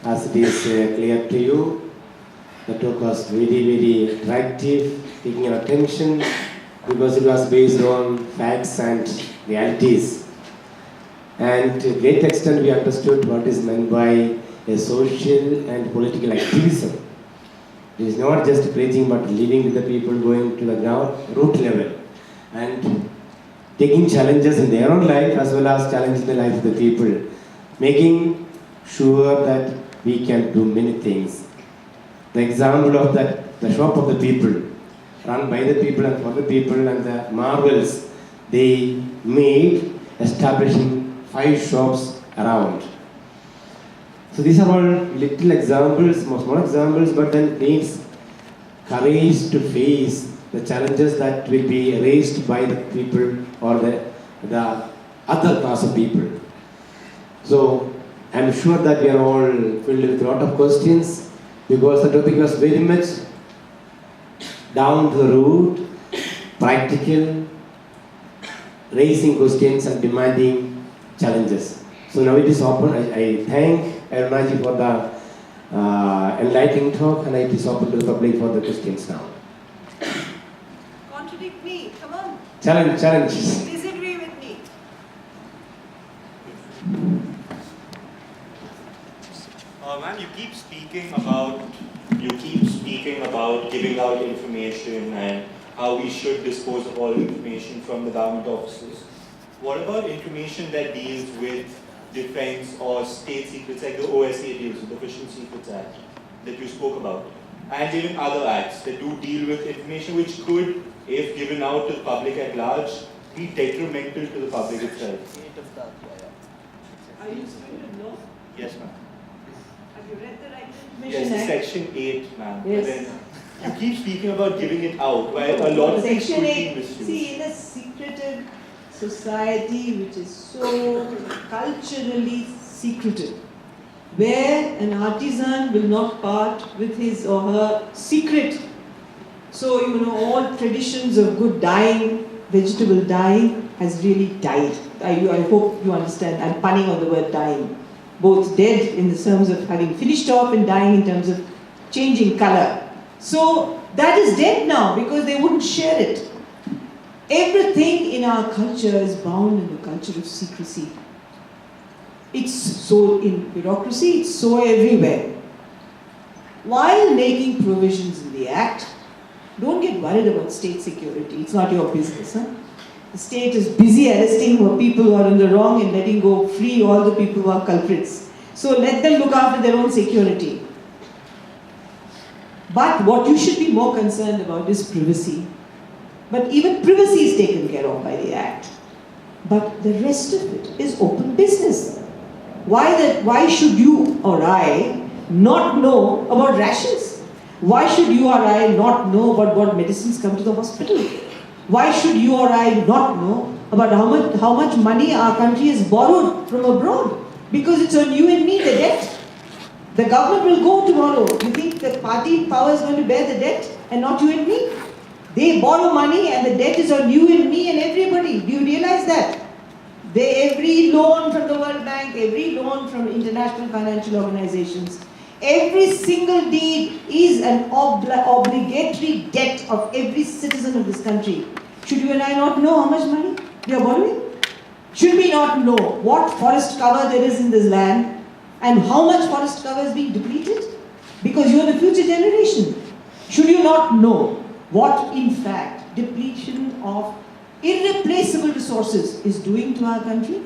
as it is clear to you, the talk was very attractive, taking our attention because it was based on facts and realities. And to a great extent we understood what is meant by a social and political activism. It is not just preaching but living with the people, going to the ground, root level, and taking challenges in their own life as well as challenges in the life of the people, making sure that we can do many things. The example of that, the shop of the people, run by the people and for the people, and the marvels they made, establishing 5 shops around. So these are all little examples, small examples, but then needs courage to face the challenges that will be raised by the people or the other class of people. So I'm sure that we are all filled with a lot of questions because the topic was very much down to the root, practical, raising questions and demanding challenges. So now it is open. I thank Aruna for the enlightening talk, and it is open to the public for the questions now. Contradict me, come on. Challenge. Disagree with me. Ma'am, you keep speaking about giving out information and how we should dispose of all information from the government offices. What about information that deals with defense or state secrets, like the OSA deals with the Official Secrets Act that you spoke about, and even other acts that do deal with information which could, if given out to the public at large, be detrimental to the public itself? Are you supposed to know? Yes, ma'am. Have you read the Right to Information Yes, Act? Section 8, ma'am. Yes. But then you keep speaking about giving it out, while a lot of things Section could 8, be misused. see, in a secretive society which is so culturally secretive, where an artisan will not part with his or her secret. So, all traditions of good dyeing, vegetable dyeing, has really died. I hope you understand. I'm punning on the word dyeing. Both dead in the terms of having finished off and dying in terms of changing color. So that is dead now because they wouldn't share it. Everything in our culture is bound in the culture of secrecy. It's so in bureaucracy, it's so everywhere. While making provisions in the Act, don't get worried about state security. It's not your business. The state is busy arresting people who are in the wrong and letting go free all the people who are culprits. So let them look after their own security. But what you should be more concerned about is privacy. But even privacy is taken care of by the Act. But the rest of it is open business. Why should you or I not know about rations? Why should you or I not know about what medicines come to the hospital? Why should you or I not know about how much money our country has borrowed from abroad? Because it's on you and me, the debt. The government will go tomorrow. You think the party in power is going to bear the debt and not you and me? They borrow money and the debt is on you and me and everybody. Do you realize that? Every loan from the World Bank, every loan from international financial organizations, every single deed is an obligatory debt of every citizen of this country. Should you and I not know how much money we are borrowing? Should we not know what forest cover there is in this land and how much forest cover is being depleted? Because you are the future generation. Should you not know what, in fact, depletion of irreplaceable resources is doing to our country?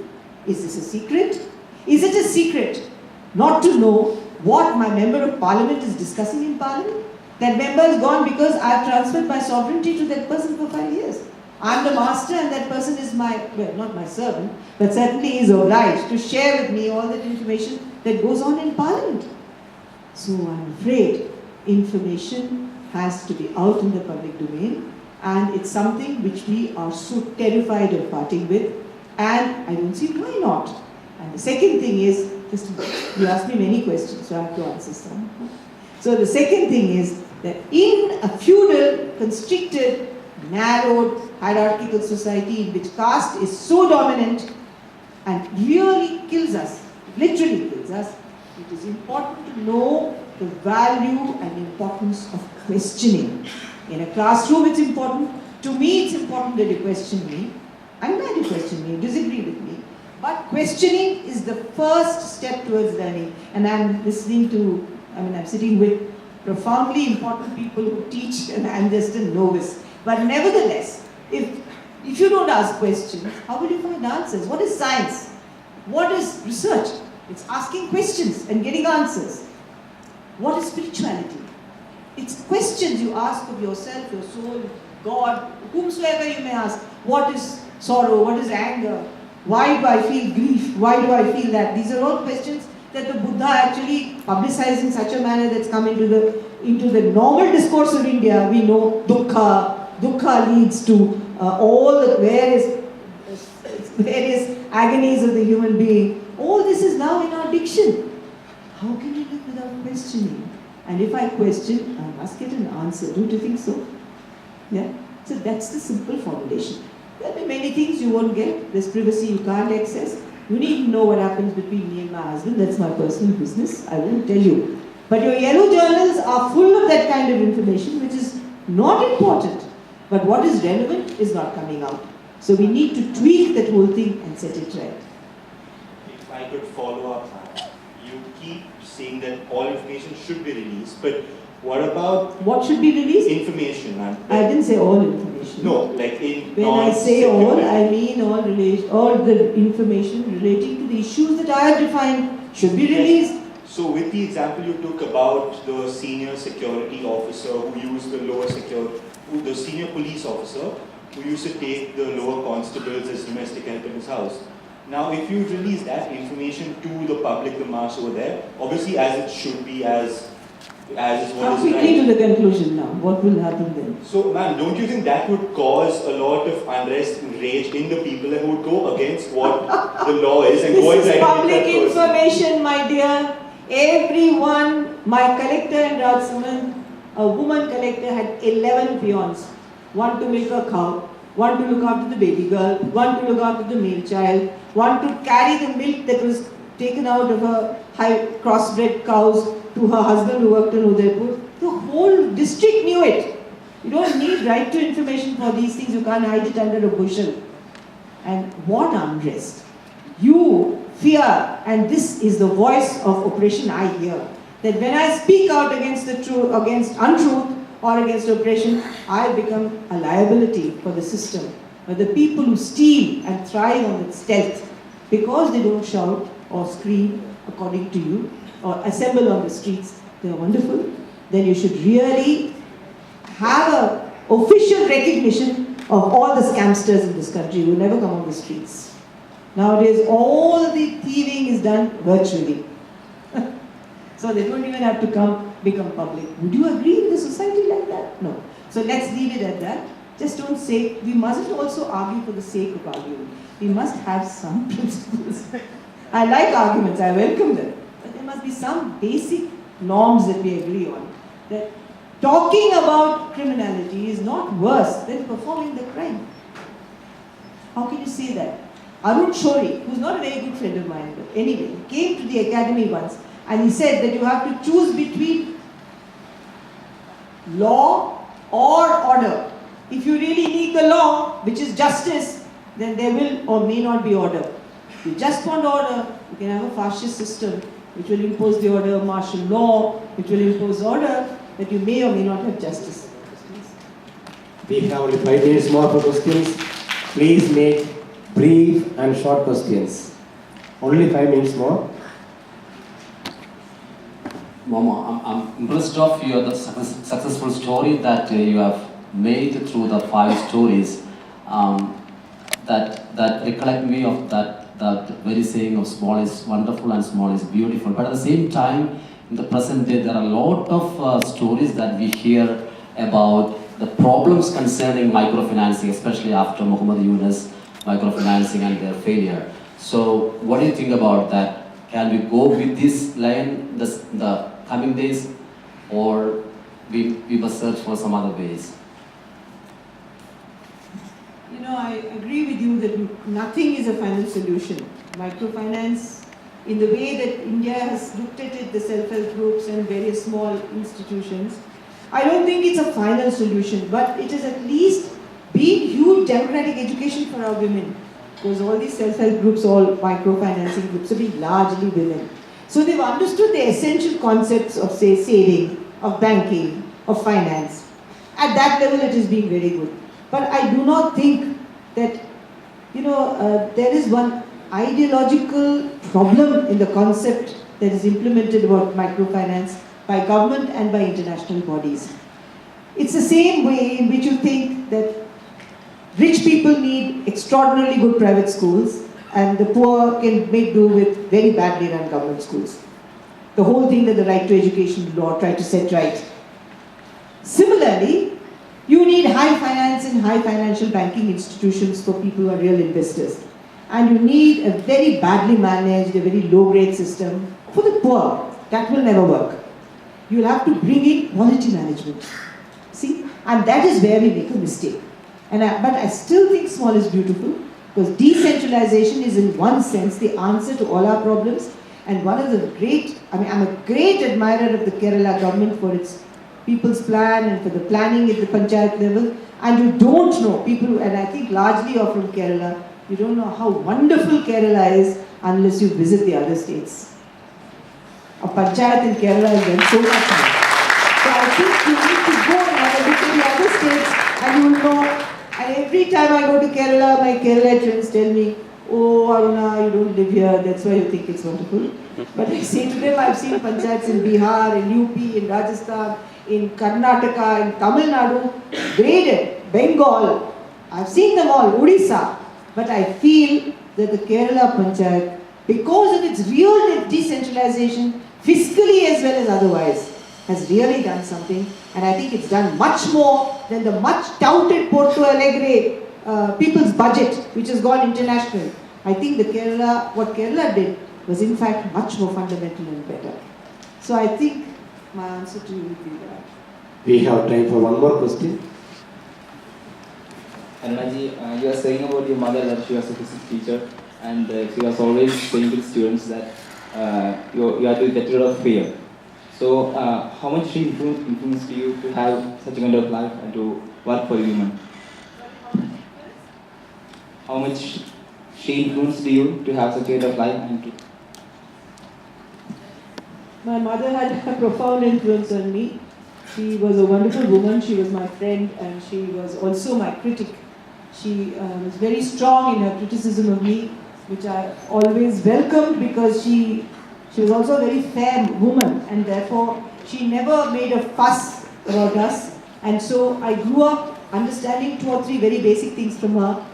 Is this a secret? Is it a secret not to know what my member of parliament is discussing in parliament? That member is gone because I have transferred my sovereignty to that person for 5 years. I am the master and that person is not my servant, but certainly is obliged to share with me all that information that goes on in parliament. So I'm afraid information has to be out in the public domain, and it's something which we are so terrified of parting with, and I don't see why not. And the second thing is, you asked me many questions, so I have to answer some. So the second thing is that in a feudal, constricted, narrowed, hierarchical society in which caste is so dominant and really kills us, literally kills us, It is important to know the value and importance of questioning. In a classroom, it's important. To me, it's important that you question me. I'm glad you question me, disagree with me. But questioning is the first step towards learning. And I'm sitting with profoundly important people who teach, and I'm just a novice. But nevertheless, if you don't ask questions, how will you find answers? What is science? What is research? It's asking questions and getting answers. What is spirituality? It's questions you ask of yourself, your soul, God, whomsoever you may ask. What is sorrow? What is anger? Why do I feel grief? Why do I feel that? These are all questions that the Buddha actually publicized in such a manner that's come into the normal discourse of India. We know dukkha leads to all the various agonies of the human being. All this is now in our diction. How can you live without questioning? And if I question, I must get an answer. Don't you think so? Yeah? So that's the simple formulation. There'll be many things you won't get. There's privacy you can't access. You need to know what happens between me and my husband. That's my personal business. I won't tell you. But your yellow journals are full of that kind of information, which is not important. But what is relevant is not coming out. So we need to tweak that whole thing and set it right. If I could follow up, you keep saying that all information should be released, but what about... What should be released? Information, ma'am. I didn't say all information. No, like in... When I say all, I mean all the information relating to the issues that I have defined should be released. So with the example you took about the senior security officer who used the senior police officer who used to take the lower constables as domestic help in his house. Now, if you release that information to the public, the mass over there, obviously as it should be, as is what is right. Come quickly to the conclusion now. What will happen then? So, ma'am, don't you think that would cause a lot of unrest and rage in the people and who would go against what the law is and go This inside is public that person? information, my dear. Everyone, my collector in Rajsamand, a woman collector had 11 peons. One to milk a cow, one to look after the baby girl, one to look after the male child, one to carry the milk that was taken out of her high crossbred cows to her husband who worked in Udaipur. The whole district knew it. You don't need right to information for these things. You can't hide it under a bushel. And what unrest. You fear, and this is the voice of oppression I hear, that when I speak out against the truth, against untruth or against oppression, I become a liability for the system. But the people who steal and thrive on its stealth, because they don't shout or scream according to you, or assemble on the streets, they are wonderful. Then you should really have an official recognition of all the scamsters in this country who never come on the streets. Nowadays, all the thieving is done virtually. So they don't even have to become public. Would you agree with a society like that? No. So let's leave it at that. Just don't say, we mustn't also argue for the sake of arguing. We must have some principles. I like arguments, I welcome them. But there must be some basic norms that we agree on. That talking about criminality is not worse than performing the crime. How can you say that? Arun Shori, who's not a very good friend of mine, but anyway, he came to the academy once and he said that you have to choose between law or order. If you really need the law, which is justice, then there will or may not be order. If you just want order, you can have a fascist system which will impose the order of martial law, which will impose order, that you may or may not have justice. We have only 5 minutes more for questions. Please make brief and short questions. Only 5 minutes more. Mama, I'm impressed of your successful story that you have made through the 5 stories. That recollect me of that very saying of small is wonderful and small is beautiful. But at the same time, in the present day, there are a lot of stories that we hear about the problems concerning microfinancing, especially after Muhammad Yunus microfinancing and their failure. So, what do you think about that? Can we go with this line the coming days, or we must search for some other ways? You know, I agree with you that nothing is a final solution. Microfinance in the way that India has looked at it, the self-help groups and various small institutions, I don't think it's a final solution, but it is at least been huge democratic education for our women. Because all these self-help groups, all microfinancing groups, have been largely women. So they've understood the essential concepts of, say, saving, of banking, of finance. At that level, it has been very good. But I do not think that, there is one ideological problem in the concept that is implemented about microfinance by government and by international bodies. It's the same way in which you think that rich people need extraordinarily good private schools and the poor can make do with very badly run government schools. The whole thing that the right to education law tried to set right. Similarly, you need high finance and high financial banking institutions for people who are real investors. And you need a very badly managed, a very low-grade system for the poor. That will never work. You'll have to bring in quality management. See? And that is where we make a mistake. But I still think small is beautiful, because decentralization is in one sense the answer to all our problems. And one of the I'm a great admirer of the Kerala government for its people's plan and for the planning at the panchayat level. And you don't know, people, and I think largely are from Kerala, you don't know how wonderful Kerala is unless you visit the other states. A panchayat in Kerala has done so much more. So I think you need to go and have a look at the other states and you will know. And every time I go to Kerala, my Kerala friends tell me, oh Aruna, you don't live here, that's why you think it's wonderful. But I say to them, I've seen panchayats in Bihar, in UP, in Rajasthan, in Karnataka, in Tamil Nadu, graded, Bengal. I've seen them all, Odisha. But I feel that the Kerala panchayat, because of its real decentralization, fiscally as well as otherwise, has really done something. And I think it's done much more than the much touted Porto Alegre people's budget, which has gone international. I think what Kerala did was in fact much more fundamental and better. So I think my answer to you would be that. We have time for one more question. Arunaji, you are saying about your mother that she was a physics teacher and she was always saying to the students that you have to get rid of fear. So how much she influenced you to have such a kind of life and to work for women? How much she influenced you to have such a kind of life and to... My mother had a profound influence on me. She was a wonderful woman, she was my friend and she was also my critic. She was very strong in her criticism of me, which I always welcomed because she was also a very fair woman and therefore she never made a fuss about us. And so I grew up understanding 2 or 3 very basic things from her.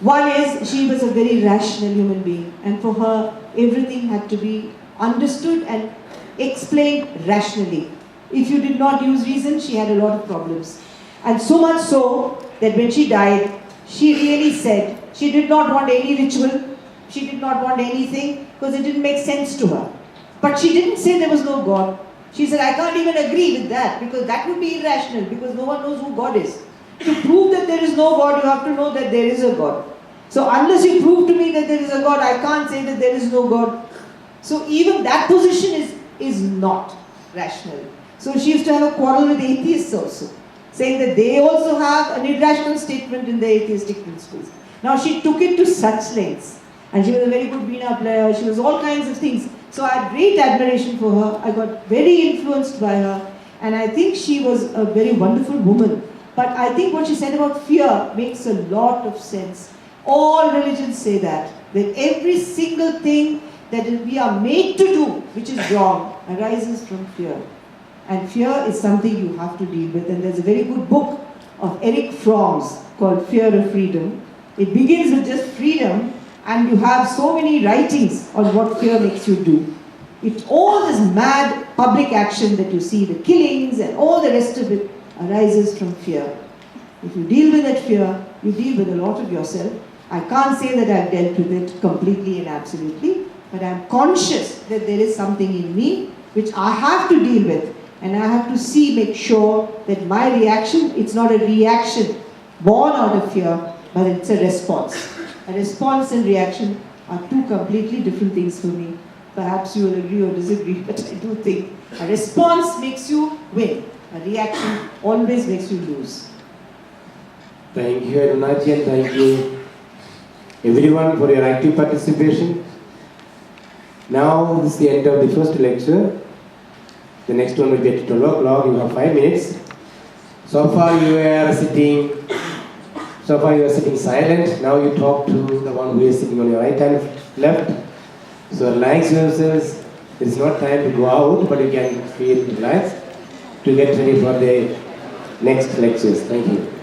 One is she was a very rational human being and for her everything had to be understood and explained rationally. If you did not use reason, she had a lot of problems. And so much so that when she died, she really said she did not want any ritual, she did not want anything because it didn't make sense to her. But she didn't say there was no God. She said, I can't even agree with that because that would be irrational because no one knows who God is. To prove that there is no God, you have to know that there is a God. So unless you prove to me that there is a God, I can't say that there is no God. So even that position is not rational. So she used to have a quarrel with atheists also, saying that they also have an irrational statement in their atheistic principles. Now she took it to such lengths. And she was a very good veena player, she was all kinds of things. So I had great admiration for her, I got very influenced by her. And I think she was a very wonderful woman. But I think what she said about fear makes a lot of sense. All religions say that every single thing that we are made to do, which is wrong, arises from fear. And fear is something you have to deal with. And there's a very good book of Eric Fromm's called Fear of Freedom. It begins with just freedom, and you have so many writings on what fear makes you do. It's all this mad public action that you see, the killings and all the rest of it arises from fear. If you deal with that fear, you deal with a lot of yourself. I can't say that I've dealt with it completely and absolutely, but I'm conscious that there is something in me which I have to deal with. And I have to make sure that my reaction, it's not a reaction born out of fear, but it's a response. A response and reaction are 2 completely different things for me. Perhaps you will agree or disagree, but I do think a response makes you win. A reaction always makes you lose. Thank you, Arunaji, and thank you everyone for your active participation. Now this is the end of the first lecture. The next one will be at 12 o'clock. You have 5 minutes. So far you are sitting silent. Now you talk to the one who is sitting on your right and left. So relax yourselves. It is not time to go out, but you can feel relaxed to get ready for the next lectures. Thank you.